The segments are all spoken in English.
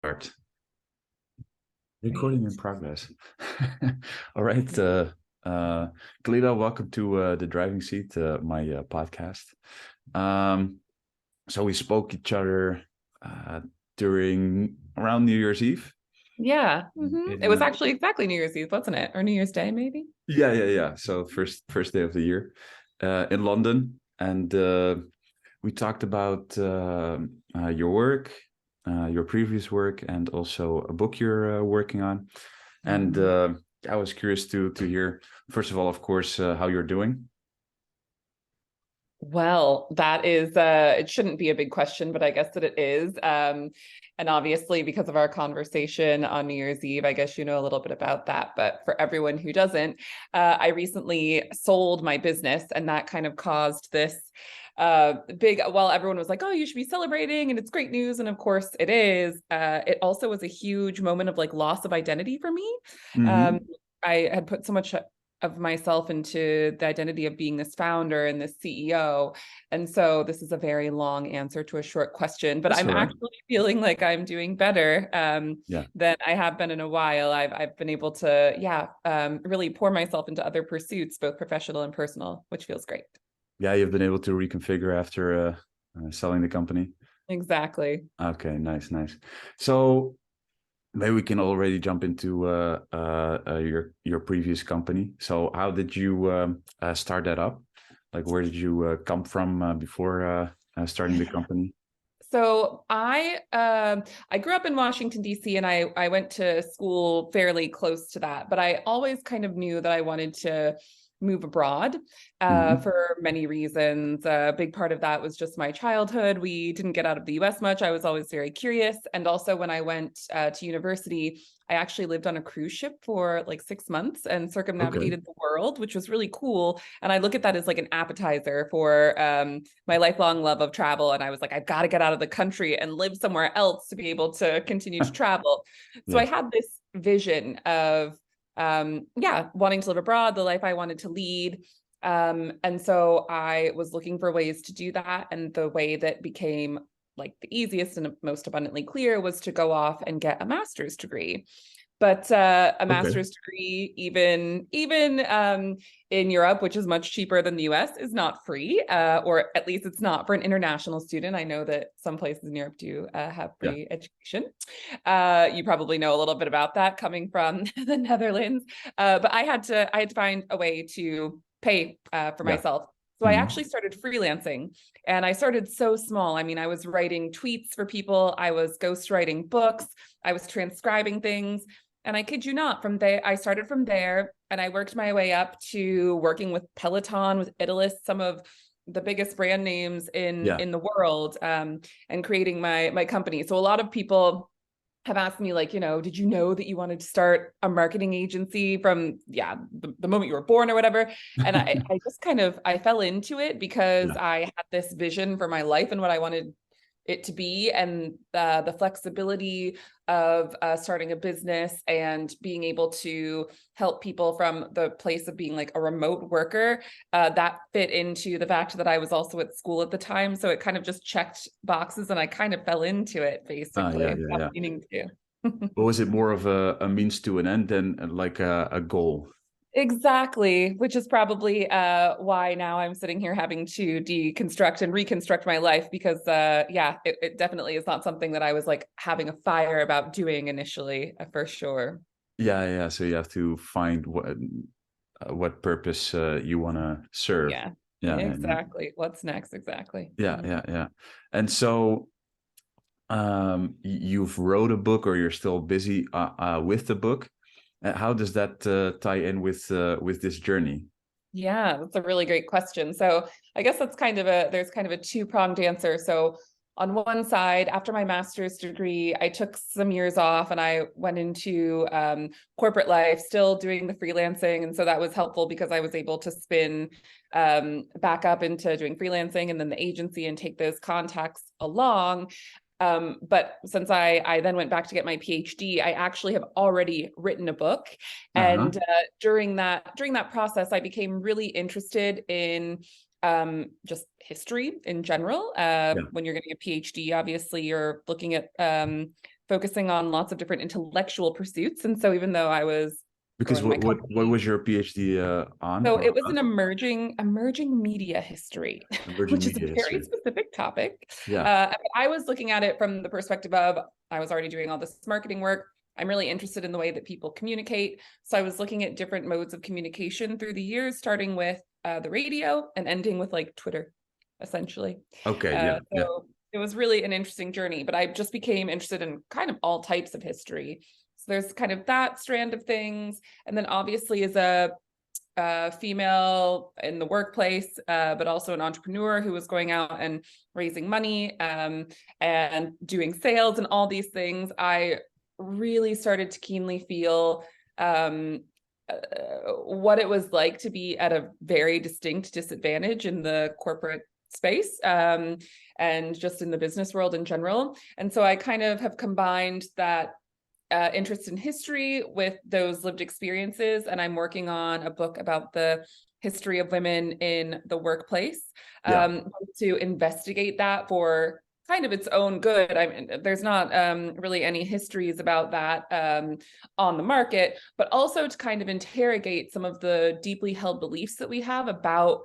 Start. Recording in progress. All right. Khaleelah, welcome to the driving seat, my podcast. So we spoke each other during around New Year's Eve. Yeah. It was In actually exactly New Year's Eve, wasn't it? Or New Year's Day, maybe? yeah. So first day of the year in London, and we talked about your work, your previous work, and also a book you're working on. And I was curious to hear, first of all, of course, how you're doing. Well, that is, it shouldn't be a big question, but I guess that it is. And obviously, because of our conversation on New Year's Eve, I guess you know a little bit about that. But for everyone who doesn't, I recently sold my business, and that kind of caused this big, well, everyone was like, oh, you should be celebrating, and it's great news. And of course it is. It also was a huge moment of like loss of identity for me. Um, Mm-hmm. I had put so much of myself into the identity of being this founder and this CEO. And so this is a very long answer to a short question, but That's I'm all right. actually feeling like I'm doing better Yeah. than I have been in a while. I've been able to, really pour myself into other pursuits, both professional and personal, which feels great. Yeah, you've been able to reconfigure after selling the company. Exactly. Okay, nice. So maybe we can already jump into your previous company. So how did you start that up? Like, where did you come from before starting the company? So I grew up in Washington, D.C., and I went to school fairly close to that, but I always kind of knew that I wanted to move abroad Hmm. for many reasons. A big part of that was just my childhood. We didn't get out of the US much. I was always very curious. And also when I went to university, I actually lived on a cruise ship for like 6 months and Okay. circumnavigated the world, which was really cool. And I look at that as like an appetizer for my lifelong love of travel. And I was like, I've got to get out of the country and live somewhere else to be able to continue to travel. So I Yes. had this vision of, wanting to live abroad, the life I wanted to lead. And so I was looking for ways to do that. And the way that became like the easiest and most abundantly clear was to go off and get a master's degree. But a Okay. master's degree, even in Europe, which is much cheaper than the US, is not free, or at least it's not for an international student. I know that some places in Europe do have Yeah. free education. You probably know a little bit about that coming from the Netherlands. But I had to find a way to pay for Yeah. myself. So I Hmm. actually started freelancing, and I started so small. I mean, I was writing tweets for people, I was ghostwriting books, I was transcribing things. And I kid you not, from there, I started from there and I worked my way up to working with Peloton, with Italis, some of the biggest brand names Yeah. in the world, and creating my company. So a lot of people have asked me, like, did you know that you wanted to start a marketing agency from the moment you were born or whatever? And I just kind of I fell into it because Yeah. I had this vision for my life and what I wanted it to be, and the flexibility of starting a business and being able to help people from the place of being like a remote worker, that fit into the fact that I was also at school at the time, so it kind of just checked boxes and I kind of fell into it Yeah. basically without Yeah. meaning to. Or was it more of a means to an end than like a goal? Exactly, which is probably why now I'm sitting here having to deconstruct and reconstruct my life, because it definitely is not something that I was like having a fire about doing initially, for sure. Yeah. So you have to find what purpose you want to serve. Yeah, Yeah. exactly. What's next? Exactly. Yeah. And so you've wrote a book, or you're still busy with the book. How does that tie in with this journey? Yeah, that's a really great question. So I guess there's kind of a two-pronged answer. So on one side, after my master's degree, I took some years off and I went into corporate life, still doing the freelancing. And so that was helpful because I was able to spin back up into doing freelancing and then the agency and take those contacts along. But since I then went back to get my PhD, I actually have already written a book. Uh-huh. And during that process, I became really interested in just history in general. Yeah. When you're getting a PhD, obviously you're looking at focusing on lots of different intellectual pursuits. And so even though I was Because growing my what company, was your PhD on so or it was an about? emerging media history, Emerging which is a media very history. specific topic. Yeah. I was looking at it from the perspective of I was already doing all this marketing work. I'm really interested in the way that people communicate. So I was looking at different modes of communication through the years, starting with the radio and ending with like Twitter, essentially. Okay. Yeah. Yeah. So it was really an interesting journey, but I just became interested in kind of all types of history. So there's kind of that strand of things. And then obviously as a female in the workplace, but also an entrepreneur who was going out and raising money and doing sales and all these things, I really started to keenly feel what it was like to be at a very distinct disadvantage in the corporate space and just in the business world in general. And so I kind of have combined that interest in history with those lived experiences. And I'm working on a book about the history of women in the workplace Yeah. to investigate that for kind of its own good. I mean, there's not really any histories about that on the market, but also to kind of interrogate some of the deeply held beliefs that we have about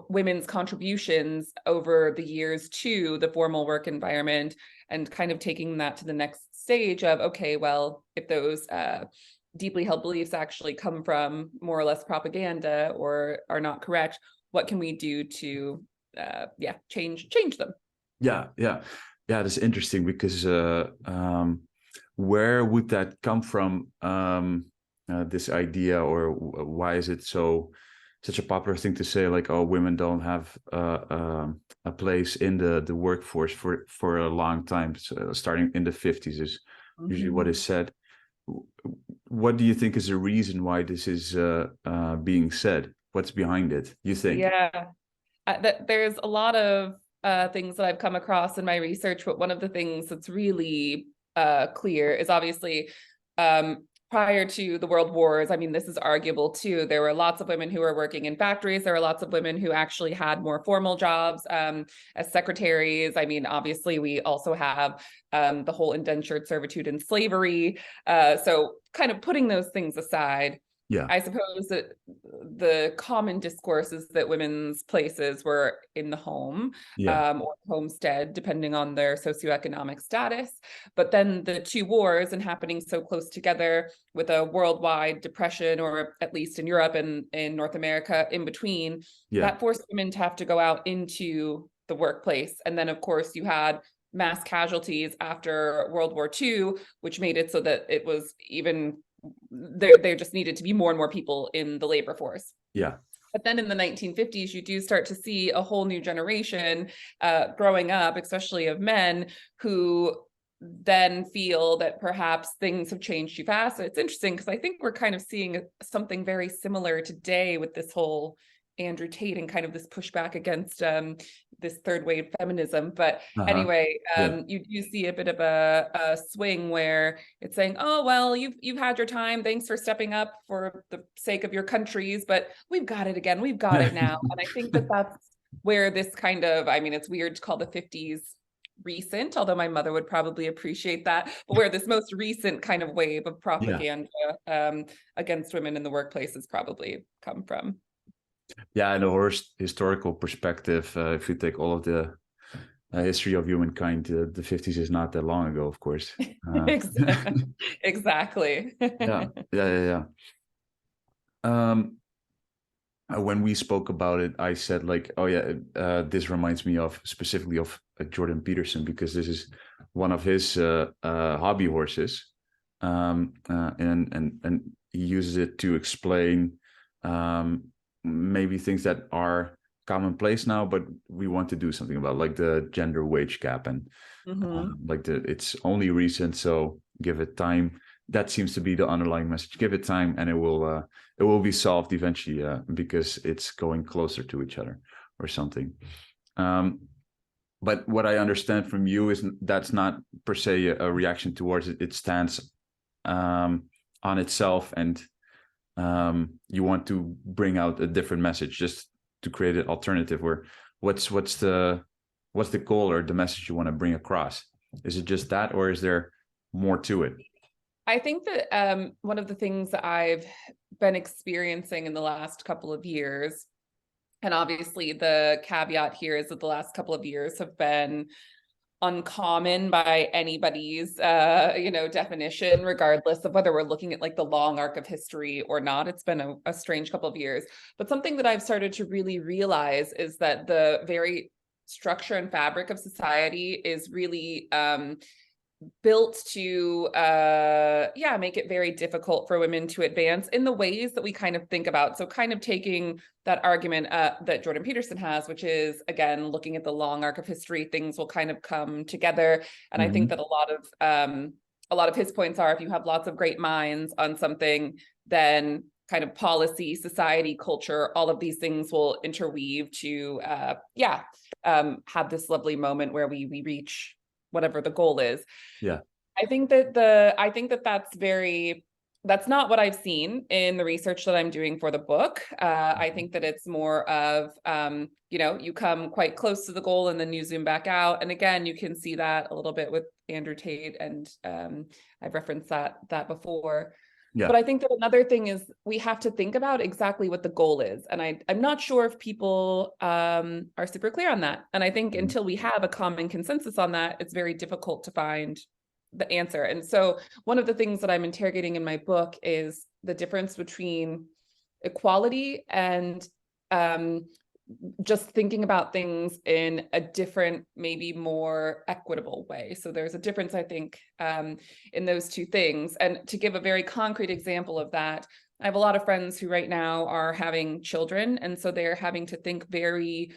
women's contributions over the years to the formal work environment, and kind of taking that to the next stage of, okay, well, if those deeply held beliefs actually come from more or less propaganda or are not correct, what can we do to change them? Yeah. Yeah. Yeah. That's interesting because where would that come from? This idea, or why is it such a popular thing to say, like, oh, women don't have a place in the workforce for a long time, so starting in the 50s is usually what is said. What do you think is the reason why this is being said? What's behind it, you think? Yeah, there's a lot of things that I've come across in my research, but one of the things that's really clear is obviously prior to the world wars, I mean, this is arguable too. There were lots of women who were working in factories. There were lots of women who actually had more formal jobs as secretaries. I mean, obviously, we also have the whole indentured servitude and slavery. So kind of putting those things aside, Yeah. I suppose that the common discourse is that women's places were in the home Yeah. or homestead, depending on their socioeconomic status. But then the two wars, and happening so close together with a worldwide depression, or at least in Europe and in North America in between, Yeah. that forced women to have to go out into the workplace. And then, of course, you had mass casualties after World War II, which made it so that it was even there just needed to be more and more people in the labor force. Yeah. But then in the 1950s, you do start to see a whole new generation growing up, especially of men, who then feel that perhaps things have changed too fast. It's interesting because I think we're kind of seeing something very similar today with this whole Andrew Tate and kind of this pushback against this third wave feminism. But anyway, Yeah. you do see a bit of a swing where it's saying, oh, well, you've had your time. Thanks for stepping up for the sake of your countries, but we've got it again. We've got it now. And I think that that's where this kind of, I mean, it's weird to call the 50s recent, although my mother would probably appreciate that, but where this most recent kind of wave of propaganda against women in the workplace has probably come from. Yeah, and a historical perspective, if you take all of the history of humankind, the 50s is not that long ago, of course. Exactly. Yeah. When we spoke about it, I said, like, oh yeah, this reminds me of specifically of Jordan Peterson, because this is one of his hobby horses, and he uses it to explain maybe things that are commonplace now, but we want to do something about, like the gender wage gap, and like it's only recent, so give it time. That seems to be the underlying message. Give it time, and it will be solved eventually, because it's going closer to each other or something. But what I understand from you is that's not per se a reaction towards it. It stands on itself, and you want to bring out a different message, just to create an alternative. Where what's the goal or the message you want to bring across? Is it just that, or is there more to it? I think that one of the things that I've been experiencing in the last couple of years, and obviously the caveat here is that the last couple of years have been uncommon by anybody's definition, regardless of whether we're looking at like the long arc of history or not. It's been a strange couple of years. But something that I've started to really realize is that the very structure and fabric of society is really built to make it very difficult for women to advance in the ways that we kind of think about. So kind of taking that argument that Jordan Peterson has, which is, again, looking at the long arc of history, things will kind of come together. And I think that a lot of his points are, if you have lots of great minds on something, then kind of policy, society, culture, all of these things will interweave to have this lovely moment where we reach whatever the goal is. Yeah. I think that that's not what I've seen in the research that I'm doing for the book. I think that it's more of, you come quite close to the goal and then you zoom back out. And again, you can see that a little bit with Andrew Tate, and I've referenced that before. Yeah. But I think that another thing is we have to think about exactly what the goal is. And I'm not sure if people are super clear on that. And I think until we have a common consensus on that, it's very difficult to find the answer. And so one of the things that I'm interrogating in my book is the difference between equality and just thinking about things in a different, maybe more equitable way. So there's a difference, I think, in those two things. And to give a very concrete example of that, I have a lot of friends who right now are having children. And so they're having to think very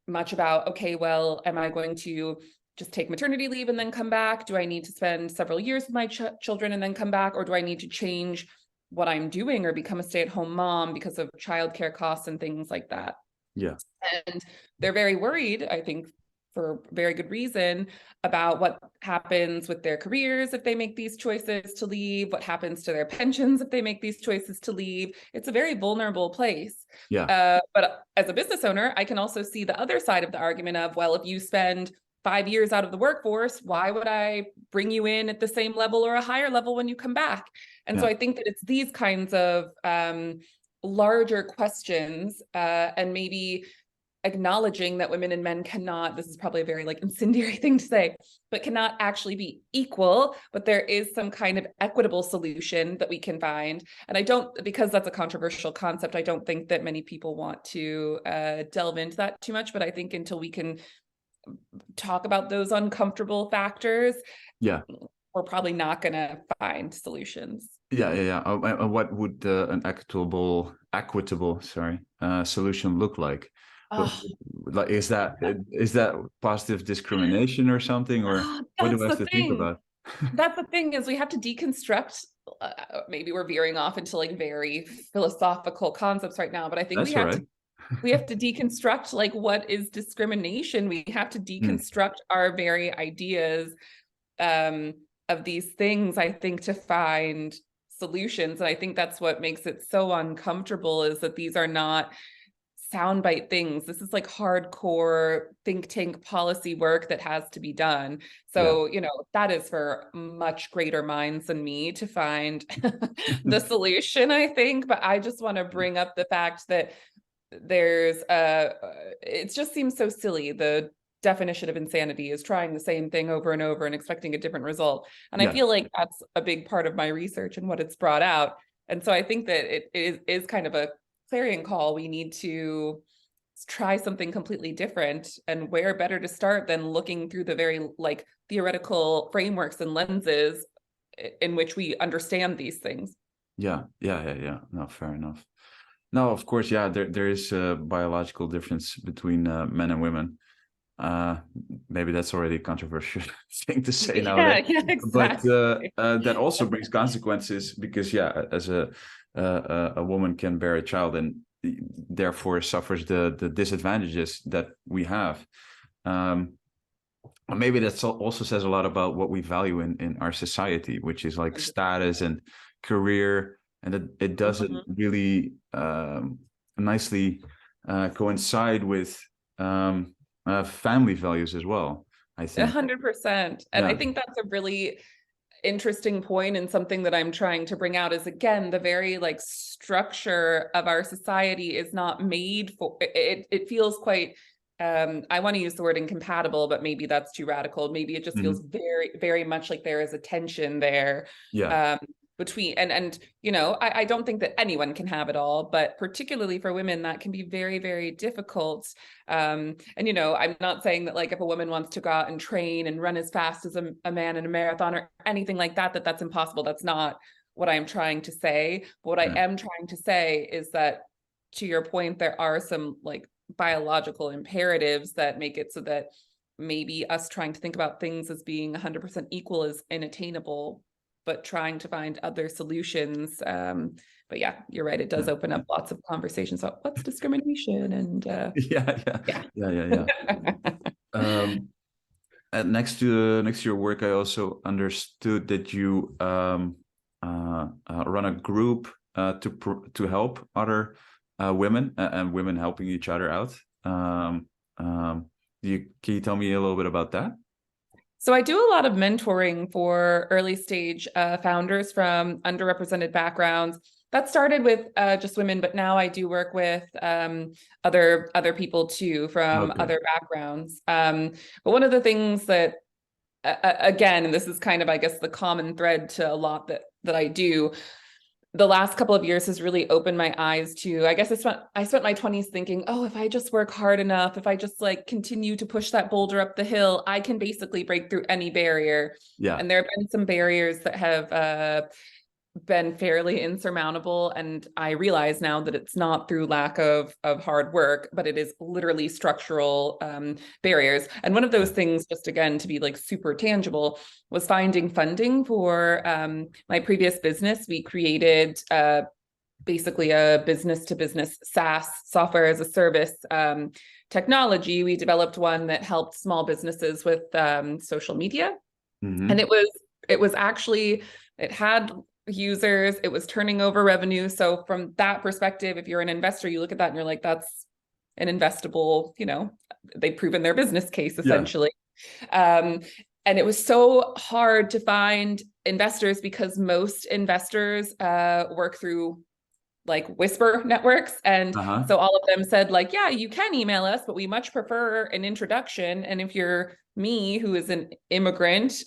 much about, okay, well, am I going to just take maternity leave and then come back? Do I need to spend several years with my children and then come back? Or do I need to change what I'm doing or become a stay-at-home mom because of childcare costs and things like that? Yeah. And they're very worried, I think, for very good reason, about what happens with their careers if they make these choices to leave, what happens to their pensions if they make these choices to leave. It's a very vulnerable place. Yeah. But as a business owner, I can also see the other side of the argument of, well, if you spend 5 years out of the workforce, why would I bring you in at the same level or a higher level when you come back? And so I think that it's these kinds of larger questions, and maybe acknowledging that women and men cannot, this is probably a very like incendiary thing to say, but cannot actually be equal, but there is some kind of equitable solution that we can find. And I don't, because that's a controversial concept, I don't think that many people want to delve into that too much, but I think until we can talk about those uncomfortable factors, we're probably not going to find solutions. Yeah. What would an equitable solution look like? Like, is that positive discrimination or something, or what do we have to think about? That's the thing, is we have to deconstruct. Maybe we're veering off into like very philosophical concepts right now, but I think we have to deconstruct like what is discrimination. We have to deconstruct our very ideas of these things, I think, to find solutions. And I think that's what makes it so uncomfortable, is that these are not soundbite things. This is like hardcore think tank policy work that has to be done. So, that is for much greater minds than me to find the solution, I think. But I just want to bring up the fact that there's it just seems so silly. The definition of insanity is trying the same thing over and over and expecting a different result. And I feel like that's a big part of my research and what it's brought out. And so I think that it is kind of a clarion call. We need to try something completely different, and where better to start than looking through the very like theoretical frameworks and lenses in which we understand these things. Yeah. No, fair enough. No, of course, there is a biological difference between men and women. Maybe that's already a controversial thing to say nowadays. Yeah, exactly. But that also brings consequences, because as a woman can bear a child and therefore suffers the disadvantages that we have. Maybe that also says a lot about what we value in our society, which is like status and career, and it doesn't really nicely coincide with family values as well. I think. 100%. And I Yeah. think that's a really interesting point, and something that I'm trying to bring out is, again, the very like structure of our society is not made for it. It feels quite I want to use the word incompatible, but maybe that's too radical. Maybe it just feels very, very much like there is a tension there. Yeah. Between and you know, I don't think that anyone can have it all, but particularly for women that can be very, very difficult. And you know, I'm not saying that like if a woman wants to go out and train and run as fast as a man in a marathon or anything like that, that's impossible. That's not what I'm trying to say. But what I am trying to say is that, to your point, there are some like biological imperatives that make it so that maybe us trying to think about things as being 100% equal is inattainable, but trying to find other solutions. But yeah, you're right. It does open up lots of conversations about what's discrimination and yeah. And next to your work, I also understood that you run a group to help other women and women helping each other out. Can you tell me a little bit about that? So I do a lot of mentoring for early stage founders from underrepresented backgrounds. That started with just women, but now I do work with other people too from other backgrounds. But one of the things that, again, and this is kind of, I guess, the common thread to a lot that I do, the last couple of years has really opened my eyes to, I guess I spent my 20s thinking, oh, if I just work hard enough, if I just like continue to push that boulder up the hill, I can basically break through any barrier. Yeah. And there have been some barriers that have been fairly insurmountable. And I realize now that it's not through lack of hard work, but it is literally structural barriers. And one of those things, just again, to be like super tangible, was finding funding for my previous business. We created basically a business to business SaaS, software as a service technology. We developed one that helped small businesses with social media. And it was actually, it had users, it was turning over revenue. So from that perspective, if you're an investor, you look at that and you're like, that's an investable, you know, they've proven their business case essentially. And it was so hard to find investors because most investors work through like whisper networks. And so all of them said like, yeah, you can email us, but we much prefer an introduction. And if you're me, who is an immigrant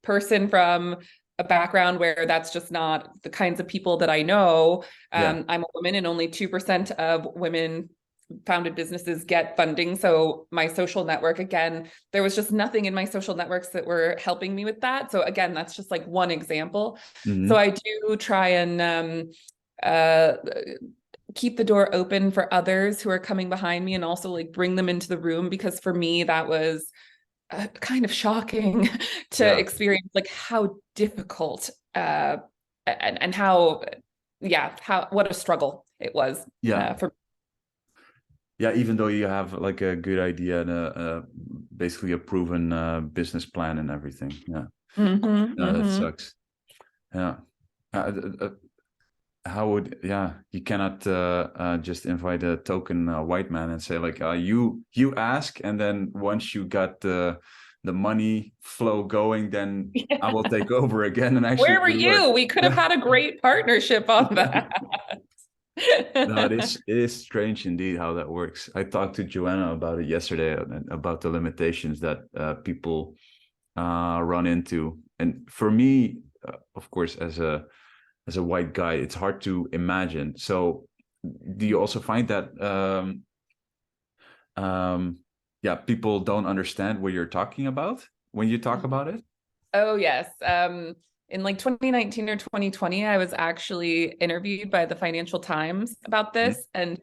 person from a background where that's just not the kinds of people that I know. I'm a woman, and only 2% of women founded businesses get funding. So my social network, again, there was just nothing in my social networks that were helping me with that. So again, that's just like one example. So I do try and keep the door open for others who are coming behind me, and also like bring them into the room, because for me, that was kind of shocking to experience, like how difficult and how what a struggle it was for even though you have like a good idea and basically a proven business plan and everything. That sucks. How would you cannot just invite a token white man and say like you ask, and then once you got the money flow going, then I will take over again. And actually, where were you? We could have had a great partnership on that. No, it is strange indeed how that works. I talked to Joanna about it yesterday, about the limitations that people run into. And for me, of course, as a white guy, it's hard to imagine. So do you also find that people don't understand what you're talking about when you talk about it? Oh, yes. In like 2019 or 2020, I was actually interviewed by the Financial Times about this. And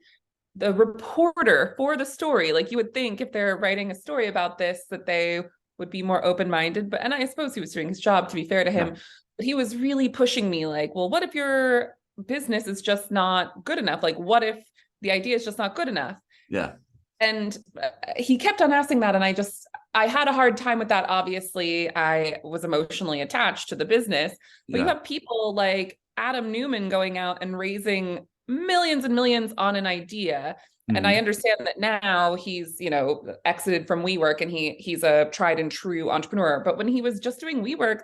the reporter for the story, like you would think if they're writing a story about this, that they would be more open-minded. And I suppose he was doing his job, to be fair to him. But he was really pushing me like, well, what if your business is just not good enough? Like, what if the idea is just not good enough? And he kept on asking that. And I had a hard time with that. Obviously, I was emotionally attached to the business. But you have people like Adam Newman going out and raising millions and millions on an idea. And I understand that now he's, exited from WeWork and he's a tried and true entrepreneur. But when he was just doing WeWork,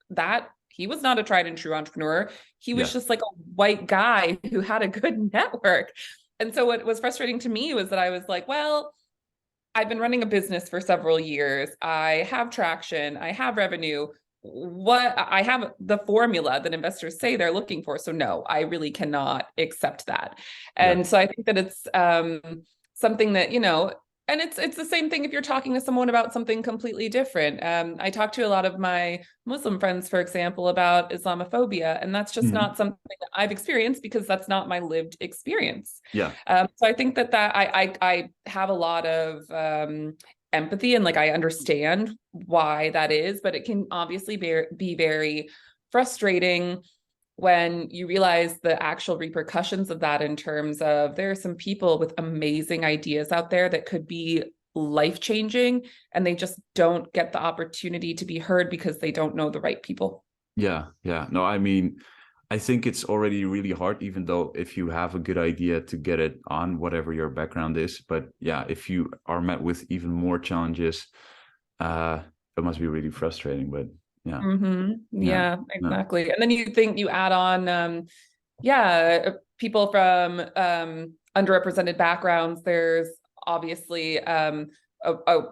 that he was not a tried and true entrepreneur. He was just like a white guy who had a good network. And so what was frustrating to me was that I was like, well, I've been running a business for several years. I have traction. I have revenue. What I have the formula that investors say they're looking for. So no, I really cannot accept that. And so I think that it's something that, and it's the same thing if you're talking to someone about something completely different. I talk to a lot of my Muslim friends, for example, about Islamophobia, and that's just not something that I've experienced because that's not my lived experience. Yeah. So I think that I have a lot of empathy and like I understand why that is, but it can obviously be very frustrating when you realize the actual repercussions of that in terms of there are some people with amazing ideas out there that could be life-changing and they just don't get the opportunity to be heard because they don't know the right people. Yeah. No, I mean, I think it's already really hard, even though if you have a good idea to get it on, whatever your background is. But yeah, if you are met with even more challenges, it must be really frustrating. But yeah, exactly. And then you add on people from underrepresented backgrounds. There's obviously a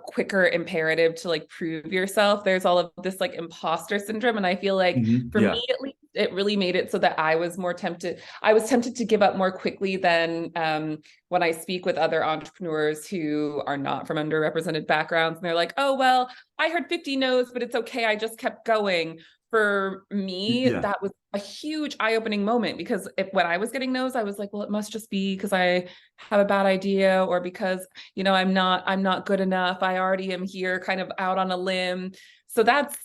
quicker imperative to like prove yourself. There's all of this like imposter syndrome, and I feel like for me at least it really made it so that I was tempted to give up more quickly than when I speak with other entrepreneurs who are not from underrepresented backgrounds, and they're like, oh well, I heard 50 no's, but it's okay, I just kept going. For me, that was a huge eye-opening moment because when I was getting no's, I was like, well, it must just be because I have a bad idea or because, I'm not good enough. I already am here kind of out on a limb. So that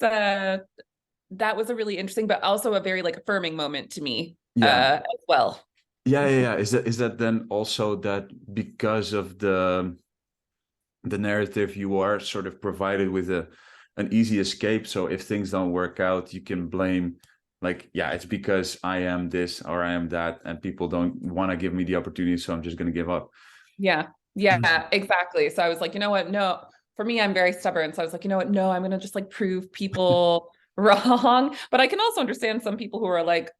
was a really interesting, but also a very like affirming moment to me as well. Yeah. Is that then also that because of the narrative you are sort of provided with an easy escape, so if things don't work out you can blame like it's because I am this or I am that and people don't want to give me the opportunity, so I'm just going to give up. Yeah exactly. So I was like, you know what, no, for me I'm very stubborn, so I was like, you know what, no, I'm going to just like prove people wrong. But I can also understand some people who are like,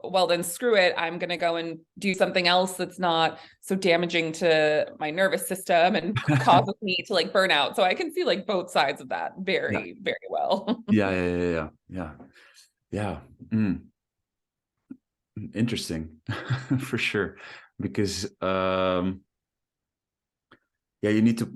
well then screw it, I'm going to go and do something else that's not so damaging to my nervous system and causes me to like burn out. So I can see like both sides of that very well. Yeah. Interesting. For sure, because you need to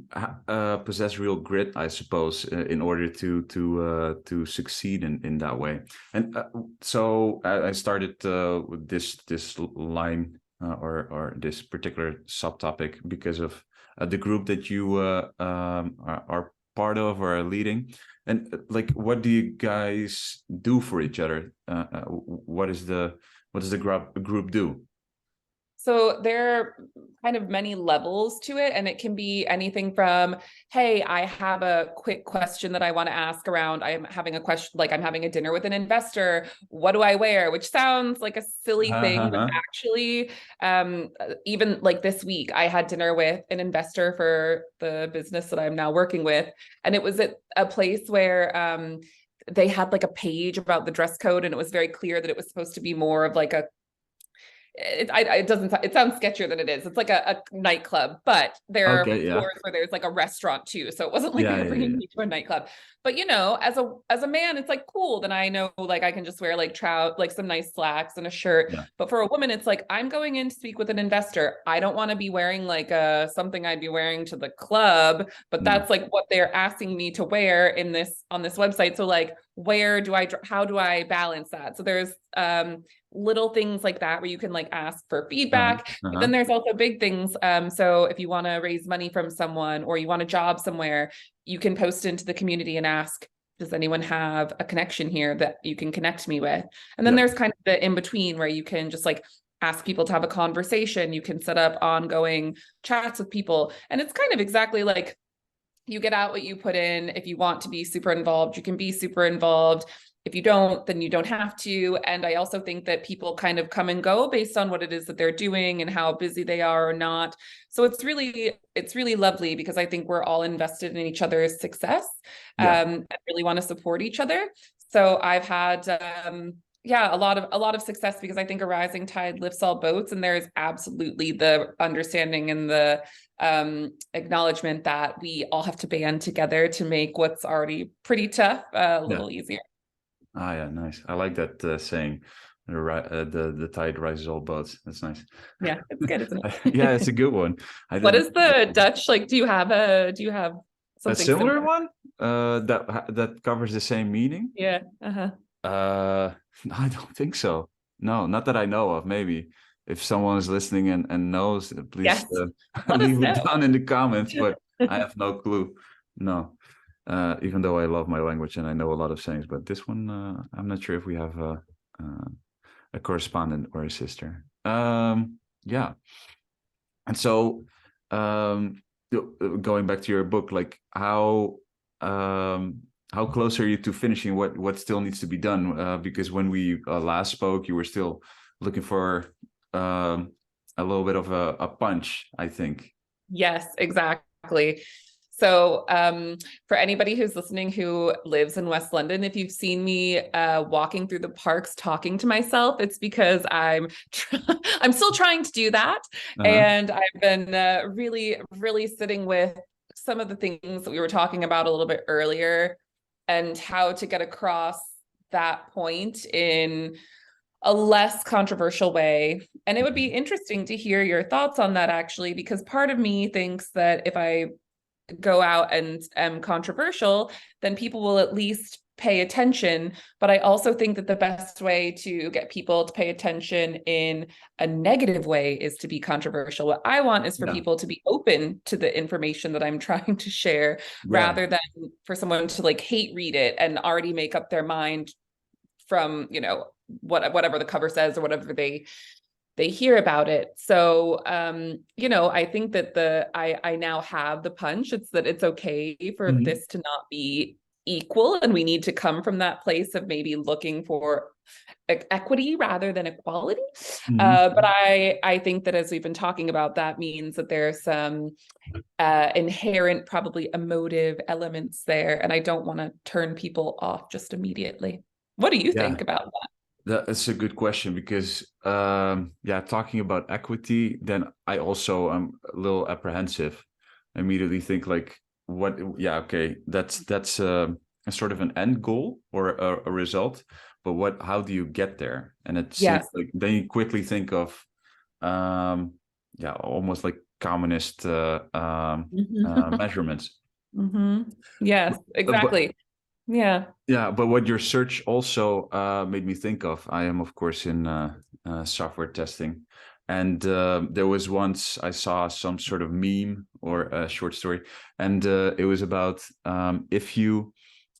possess real grit, I suppose, in order to succeed in that way. And so I started with this line or this particular subtopic because of the group that you are part of or are leading. And like, what do you guys do for each other? What does the group do? So there are kind of many levels to it, and it can be anything from, hey, I have a quick question that I want to ask around, I'm having a question, like I'm having a dinner with an investor, what do I wear? Which sounds like a silly thing, but actually, even like this week, I had dinner with an investor for the business that I'm now working with, and it was at a place where they had like a page about the dress code, and it was very clear that it was supposed to be more of like it sounds sketchier than it is. It's like a nightclub, but there are floors where there's like a restaurant too. So it wasn't like they were bringing me to a nightclub. But as a man, it's like cool. Then I know like I can just wear like some nice slacks and a shirt. Yeah. But for a woman, it's like I'm going in to speak with an investor. I don't want to be wearing like something I'd be wearing to the club, but that's like what they're asking me to wear on this website. So like, how do I balance that? So there's little things like that where you can like ask for feedback. But then there's also big things. So if you want to raise money from someone or you want a job somewhere, you can post into the community and ask, does anyone have a connection here that you can connect me with? And then there's kind of the in between where you can just like ask people to have a conversation. You can set up ongoing chats with people. And it's kind of exactly like you get out what you put in. If you want to be super involved, you can be super involved. if you don't, then you don't have to. And I also think that people kind of come and go based on what it is that they're doing and how busy they are or not. So it's really lovely, because I think we're all invested in each other's success, and really want to support each other. So I've had a lot of success, because I think a rising tide lifts all boats, and there is absolutely the understanding and the acknowledgement that we all have to band together to make what's already pretty tough a little easier. Ah, yeah, nice. I like that saying. The tide rises all boats. That's nice. Yeah, it's good, isn't it? Yeah, it's a good one. What is the Dutch like? Do you have something similar similar? one? That covers the same meaning? Yeah. I don't think so. No, not that I know of. Maybe if someone is listening and knows, please Yes. Let us leave it know. down in the comments. But I have no clue. No, even though I love my language and I know a lot of sayings, but this one, I'm not sure if we have a correspondent or a sister. Yeah. And so, going back to your book, like how close are you to finishing? What still needs to be done? Because when we last spoke, you were still looking for a little bit of a punch, I think. Yes, exactly. So for anybody who's listening who lives in West London, if you've seen me walking through the parks talking to myself, it's because I'm still trying to do that. And I've been really, really sitting with some of the things that we were talking about a little bit earlier, and how to get across that point in a less controversial way. And it would be interesting to hear your thoughts on that, actually, because part of me thinks that if I go out and am controversial, then people will at least pay attention. But I also think that the best way to get people to pay attention in a negative way is to be controversial. What I want is for people to be open to the information that I'm trying to share, rather than for someone to like hate read it and already make up their mind from, whatever the cover says or whatever they hear about it. So, I think that I now have the punch. It's that it's okay for this to not be equal, and we need to come from that place of maybe looking for equity rather than equality. But I think that, as we've been talking about, that means that there's some inherent, probably emotive elements there, and I don't want to turn people off just immediately. What do you think about that? That's a good question, because talking about equity, then I also am a little apprehensive. I immediately think like, that's a sort of an end goal or a result, but how do you get there? And it seems like then you quickly think of almost like communist measurements. Yes, exactly. But what your search also made me think of, I am of course in software testing, and there was once I saw some sort of meme or a short story, and it was about if you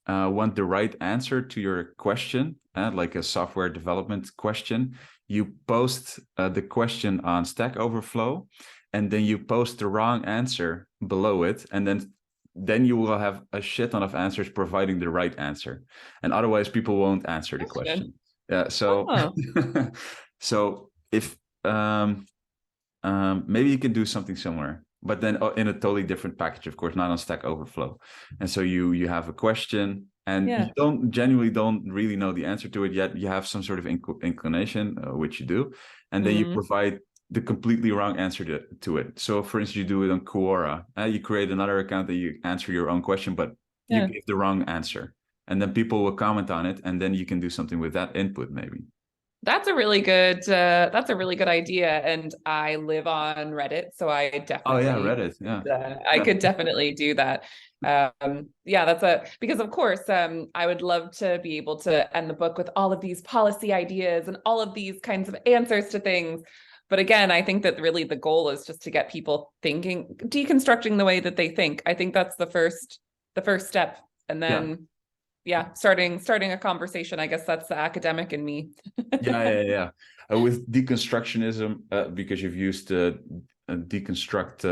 want the right answer to your question, like a software development question, you post the question on Stack Overflow, and then you post the wrong answer below it, and then you will have a shit ton of answers providing the right answer, and otherwise people won't answer the question. So if maybe you can do something similar, but then in a totally different package, of course, not on Stack Overflow. And so you have a question, and you don't really know the answer to it yet. You have some sort of inclination, which you do, and then you provide the completely wrong answer to it. So for instance, you do it on Quora. You create another account that you answer your own question, but you give the wrong answer. And then people will comment on it, and then you can do something with that input, maybe. That's a really good idea. And I live on Reddit, so I definitely Reddit. I could definitely do that. Because of course, I would love to be able to end the book with all of these policy ideas and all of these kinds of answers to things. But again, I think that really the goal is just to get people thinking, deconstructing the way that they think. I think that's the first step. And then starting a conversation. I guess that's the academic in me. With deconstructionism, because you've used deconstruct,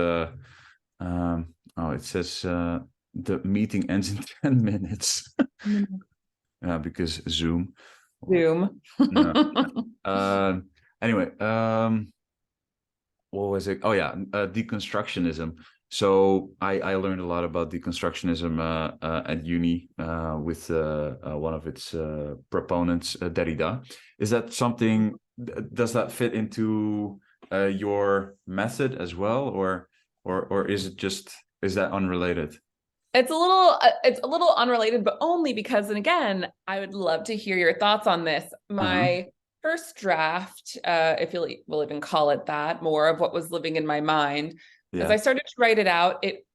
it says the meeting ends in 10 minutes. because Zoom. Zoom. No. Anyway, what was it? Oh yeah, deconstructionism. So I learned a lot about deconstructionism at uni with one of its proponents, Derrida. Is that something? Does that fit into your method as well, or is it just, is that unrelated? It's a little unrelated, but only because, and again, I would love to hear your thoughts on this. Uh-huh. My first draft, if we'll even call it that, more of what was living in my mind, as Yeah. I started to write it out, it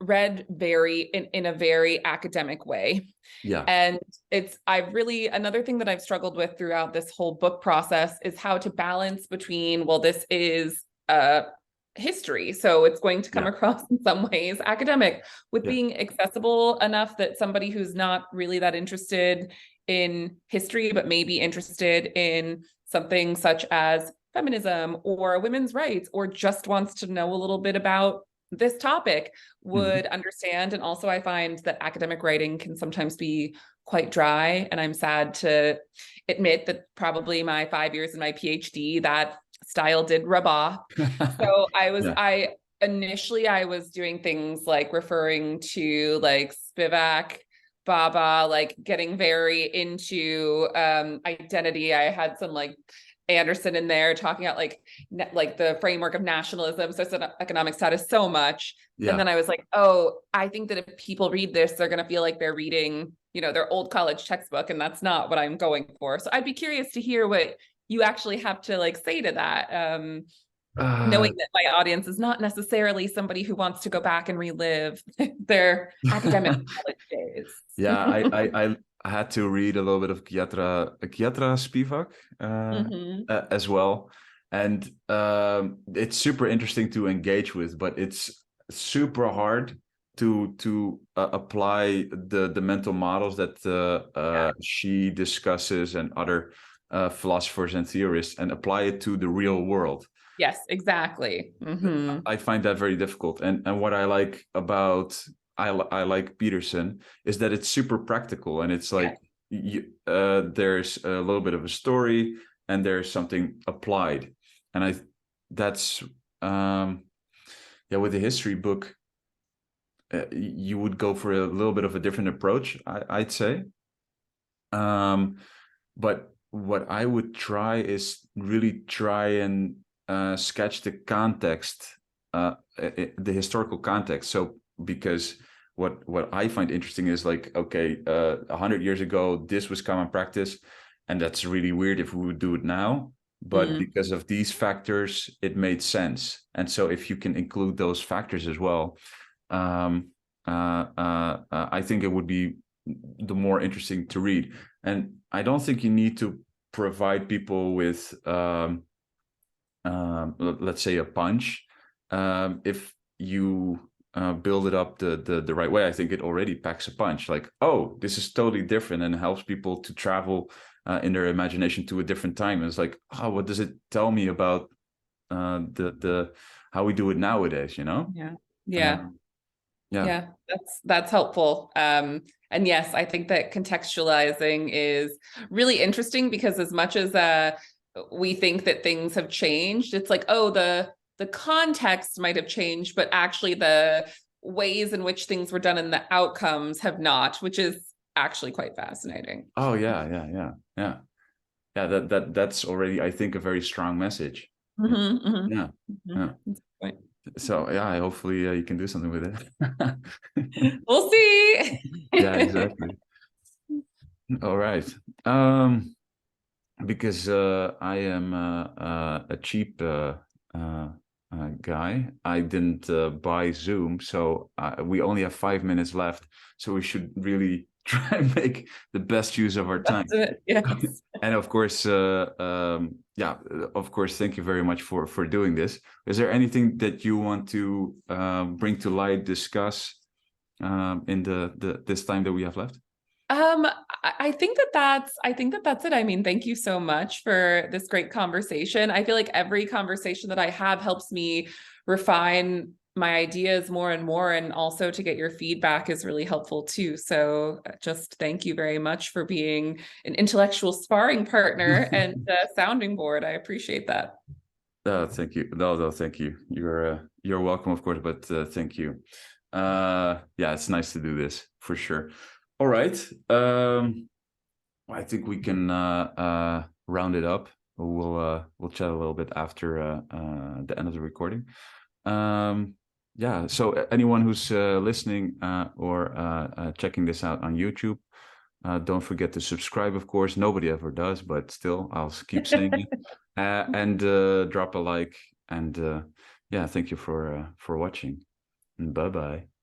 read in a very academic way. Yeah. And I've really, another thing that I've struggled with throughout this whole book process is how to balance between, well, this is history, so it's going to come Yeah. across in some ways academic, with Yeah. being accessible enough that somebody who's not really that interested in history, but maybe interested in something such as feminism or women's rights, or just wants to know a little bit about this topic, Mm-hmm. would understand. And also, I find that academic writing can sometimes be quite dry. And I'm sad to admit that probably my 5 years in my PhD, that style did rub off. So Yeah. I was doing things like referring to like Spivak, Baba, like getting very into identity. I had some like Anderson in there talking about like the framework of nationalism, socioeconomic status so much. And Yeah. then I was like, oh, I think that if people read this, they're going to feel like they're reading, their old college textbook, and that's not what I'm going for. So I'd be curious to hear what you actually have to like say to that. Uh, Knowing that my audience is not necessarily somebody who wants to go back and relive their academic college days. yeah, I had to read a little bit of Kietra Spivak Mm-hmm. as well, and it's super interesting to engage with, but it's super hard to apply the mental models that Yeah. she discusses and other philosophers and theorists, and apply it to the real world. Yes, exactly. Mm-hmm. I find that very difficult. And what I like about I like Peterson is that it's super practical, and it's Yeah. like there's a little bit of a story and there's something applied. And that's yeah, with the history book, you would go for a little bit of a different approach, I'd say. But what I would try is really try and sketch the context, the historical context. So because what I find interesting is like, okay, 100 years ago, this was common practice, and that's really weird if we would do it now. But Mm. because of these factors, it made sense. And so if you can include those factors as well, I think it would be the more interesting to read. And I don't think you need to provide people with, let's say, a punch. If you build it up the right way, I think it already packs a punch. Like, oh, this is totally different, and helps people to travel in their imagination to a different time. And it's like, oh, what does it tell me about the how we do it nowadays? Yeah. Yeah. Um, yeah. Yeah. That's helpful. And yes, I think that contextualizing is really interesting, because as much as we think that things have changed, it's like, oh, the context might have changed, but actually the ways in which things were done and the outcomes have not, which is actually quite fascinating. Oh yeah, yeah. That's already, I think, a very strong message. Yeah, Mm-hmm, yeah, mm-hmm, yeah. mm-hmm. So yeah, hopefully you can do something with it. We'll see. Yeah, exactly. All right. Because I am a cheap guy, I didn't buy Zoom, so we only have 5 minutes left. So we should really try and make the best use of our time. Yes. And of course, yeah, of course, thank you very much for doing this. Is there anything that you want to bring to light, discuss in the this time that we have left? I think that that's it. I mean, thank you so much for this great conversation. I feel like every conversation that I have helps me refine my ideas more and more, and also to get your feedback is really helpful too. So just thank you very much for being an intellectual sparring partner and sounding board. I appreciate that. Thank you. No, thank you. You're welcome, of course, but thank you. Yeah, it's nice to do this for sure. All right. I think we can round it up. We'll chat a little bit after the end of the recording. Yeah, so anyone who's listening or checking this out on YouTube, don't forget to subscribe, of course. Nobody ever does, but still, I'll keep saying it. And drop a like. And yeah, thank you for watching. Bye-bye.